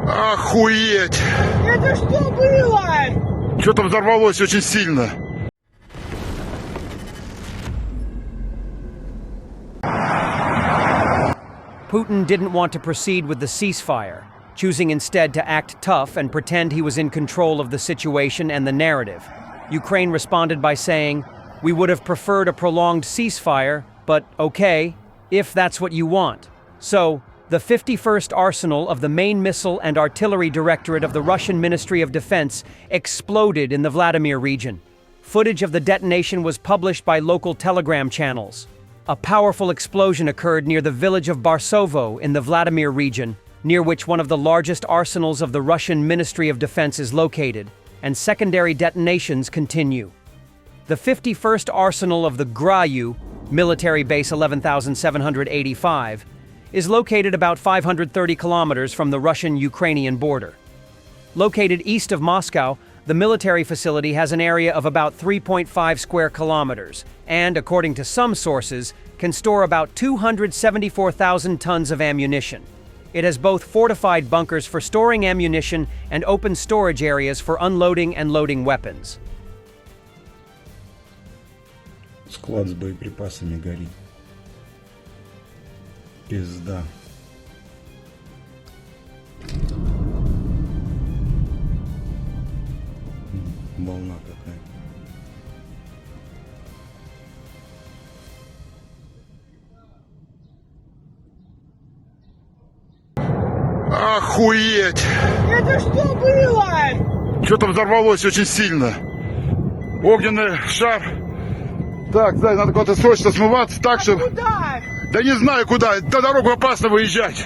Охуеть! Это что было? Что-то взорвалось очень сильно. Putin didn't want to proceed with the ceasefire, choosing instead to act tough and pretend he was in control of the situation and the narrative. Ukraine responded by saying, "We would have preferred a prolonged ceasefire, but okay, if that's what you want." So, the 51st Arsenal of the Main Missile and Artillery Directorate of the Russian Ministry of Defense exploded in the Vladimir region. Footage of the detonation was published by local Telegram channels. A powerful explosion occurred near the village of Barsovo in the Vladimir region, near which one of the largest arsenals of the Russian Ministry of Defense is located, and secondary detonations continue. The 51st Arsenal of the GRAU, Military Base 11,785, is located about 530 kilometers from the Russian-Ukrainian border. Located east of Moscow, the military facility has an area of about 3.5 square kilometers and, according to some sources, can store about 274,000 tons of ammunition. It has both fortified bunkers for storing ammunition and open storage areas for unloading and loading weapons. Склад с боеприпасами горит. Пизда. Волна какая. Охуеть! Это что было? Что-то взорвалось очень сильно. Огненный шар. Так, да, надо куда-то срочно смываться, так что... Куда? Да не знаю куда, на дорогу опасно выезжать.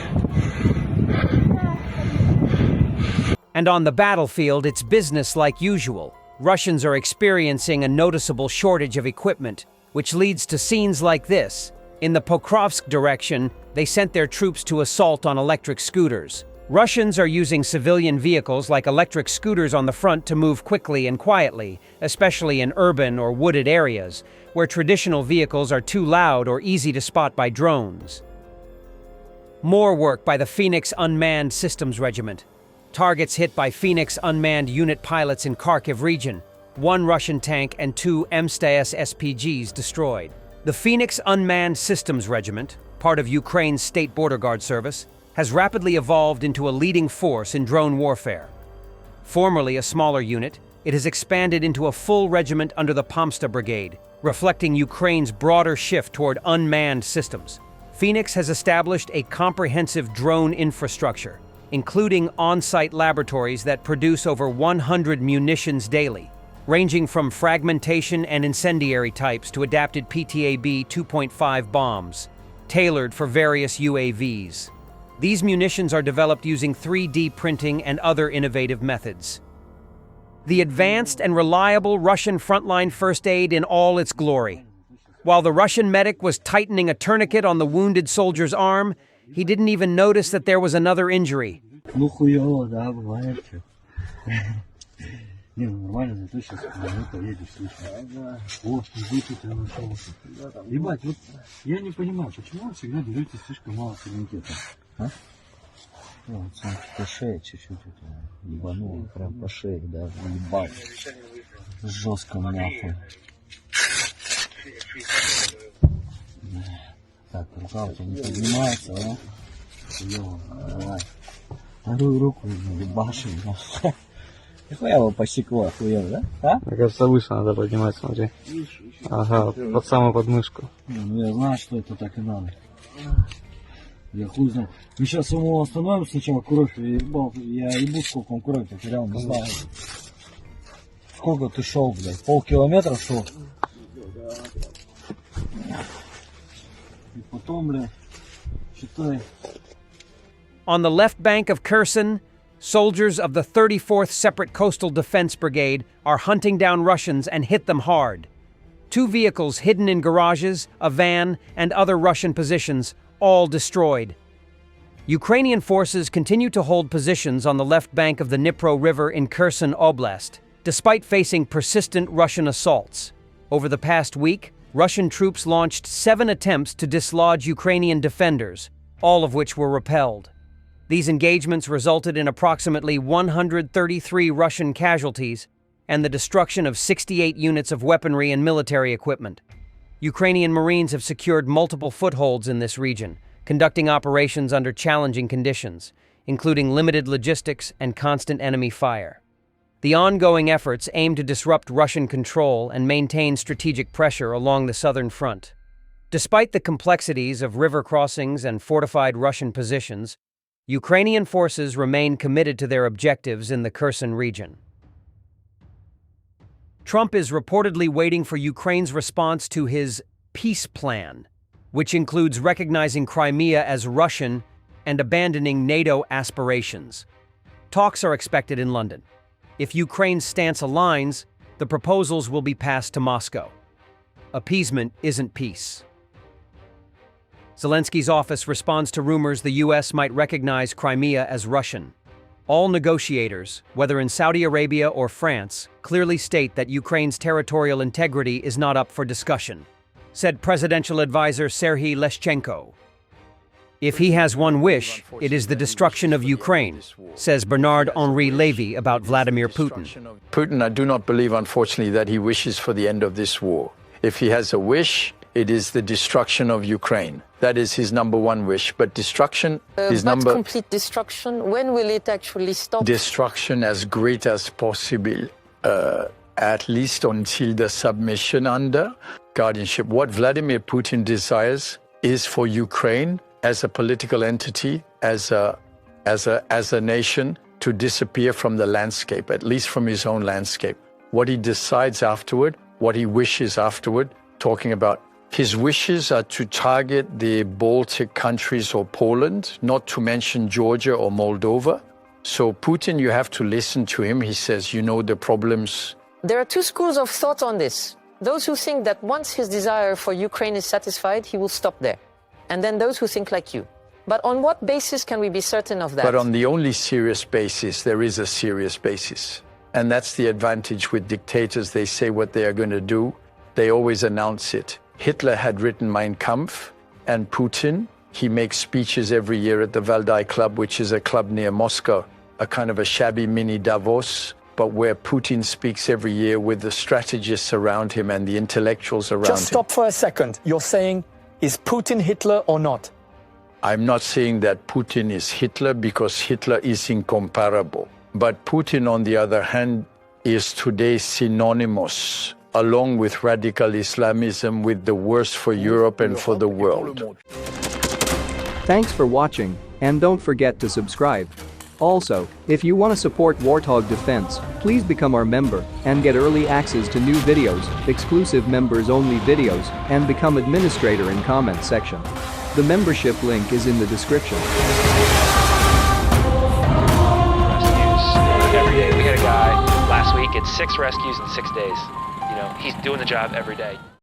And on the battlefield, it's business like usual. Russians are experiencing a noticeable shortage of equipment, which leads to scenes like this. In the Pokrovsk direction, they sent their troops to assault on electric scooters. Russians are using civilian vehicles like electric scooters on the front to move quickly and quietly, especially in urban or wooded areas, where traditional vehicles are too loud or easy to spot by drones. More work by the Phoenix Unmanned Systems Regiment. Targets hit by Phoenix unmanned unit pilots in Kharkiv region. 1 Russian tank and 2 MSTS SPGs destroyed. The Phoenix Unmanned Systems Regiment, part of Ukraine's State Border Guard Service, has rapidly evolved into a leading force in drone warfare. Formerly a smaller unit, it has expanded into a full regiment under the Pomsta Brigade, reflecting Ukraine's broader shift toward unmanned systems. Phoenix has established a comprehensive drone infrastructure, including on-site laboratories that produce over 100 munitions daily, ranging from fragmentation and incendiary types to adapted PTAB 2.5 bombs, tailored for various UAVs. These munitions are developed using 3D printing and other innovative methods. The advanced and reliable Russian frontline first aid in all its glory. While the Russian medic was tightening a tourniquet on the wounded soldier's arm, he didn't even notice that there was another injury. Ну хуёво, да, бывает. Не, ну нормально, зато сейчас поедешь, слышно. О, выпить нашел. Ебать, вот я не понимаю, почему вы всегда берете слишком мало суверенитета, а? Вот, по шее чуть-чуть ебануло, прям по шее, да, ебать. Жестко нахуй. Так, рука у тебя не поднимается, да? Хуёво, давай. Вторую руку ебашим, да? Нихуя его посекло, охуенно, да? А? Мне кажется, выше надо поднимать, смотри. Ага, под самую подмышку. Ну я знаю, что это так и надо. Я хуй знаю. Мы сейчас ему остановим сначала кровь, я ебу, сколько он крови потерял, не знаю. Сколько ты шел, блядь? Полкилометра шел? И потом, блядь, считай. On the left bank of Kherson, soldiers of the 34th Separate Coastal Defense Brigade are hunting down Russians and hit them hard. 2 vehicles hidden in garages, a van, and other Russian positions, all destroyed. Ukrainian forces continue to hold positions on the left bank of the Dnipro River in Kherson Oblast, despite facing persistent Russian assaults. Over the past week, Russian troops launched 7 attempts to dislodge Ukrainian defenders, all of which were repelled. These engagements resulted in approximately 133 Russian casualties and the destruction of 68 units of weaponry and military equipment. Ukrainian Marines have secured multiple footholds in this region, conducting operations under challenging conditions, including limited logistics and constant enemy fire. The ongoing efforts aim to disrupt Russian control and maintain strategic pressure along the southern front. Despite the complexities of river crossings and fortified Russian positions, Ukrainian forces remain committed to their objectives in the Kherson region. Trump is reportedly waiting for Ukraine's response to his peace plan, which includes recognizing Crimea as Russian and abandoning NATO aspirations. Talks are expected in London. If Ukraine's stance aligns, the proposals will be passed to Moscow. Appeasement isn't peace. Zelensky's office responds to rumors the U.S. might recognize Crimea as Russian. All negotiators, whether in Saudi Arabia or France, clearly state that Ukraine's territorial integrity is not up for discussion, said presidential advisor Serhiy Leshchenko. If he has one wish, it is the destruction of Ukraine, says Bernard-Henri Lévy about Vladimir Putin. Putin, I do not believe, unfortunately, that he wishes for the end of this war. If he has a wish, it is the destruction of Ukraine. That is his number one wish. But destruction is number... complete destruction, when will it actually stop? Destruction as great as possible, at least until the submission under guardianship. What Vladimir Putin desires is for Ukraine as a political entity, as a nation, to disappear from the landscape, at least from his own landscape. What he decides afterward, what he wishes afterward, talking about his wishes are to target the Baltic countries or Poland, not to mention Georgia or Moldova. So Putin, you have to listen to him. He says, you know, the problems. There are two schools of thought on this. Those who think that once his desire for Ukraine is satisfied, he will stop there. And then those who think like you. But on what basis can we be certain of that? But on the only serious basis, there is a serious basis. And that's the advantage with dictators. They say what they are going to do. They always announce it. Hitler had written Mein Kampf, and Putin, he makes speeches every year at the Valdai Club, which is a club near Moscow, a kind of a shabby mini Davos, but where Putin speaks every year with the strategists around him and the intellectuals around him. Just stop for a second. You're saying, is Putin Hitler or not? I'm not saying that Putin is Hitler because Hitler is incomparable. But Putin, on the other hand, is today synonymous, along with radical Islamism, with the worst for Europe and for the world. Thanks for watching, and don't forget to subscribe. Also, if you want to support Warthog Defense, please become our member and get early access to new videos, exclusive members-only videos, and become administrator in comment section. The membership link is in the description. Rescues every day. We had a guy last week at 6 rescues in 6 days. You know, he's doing the job every day.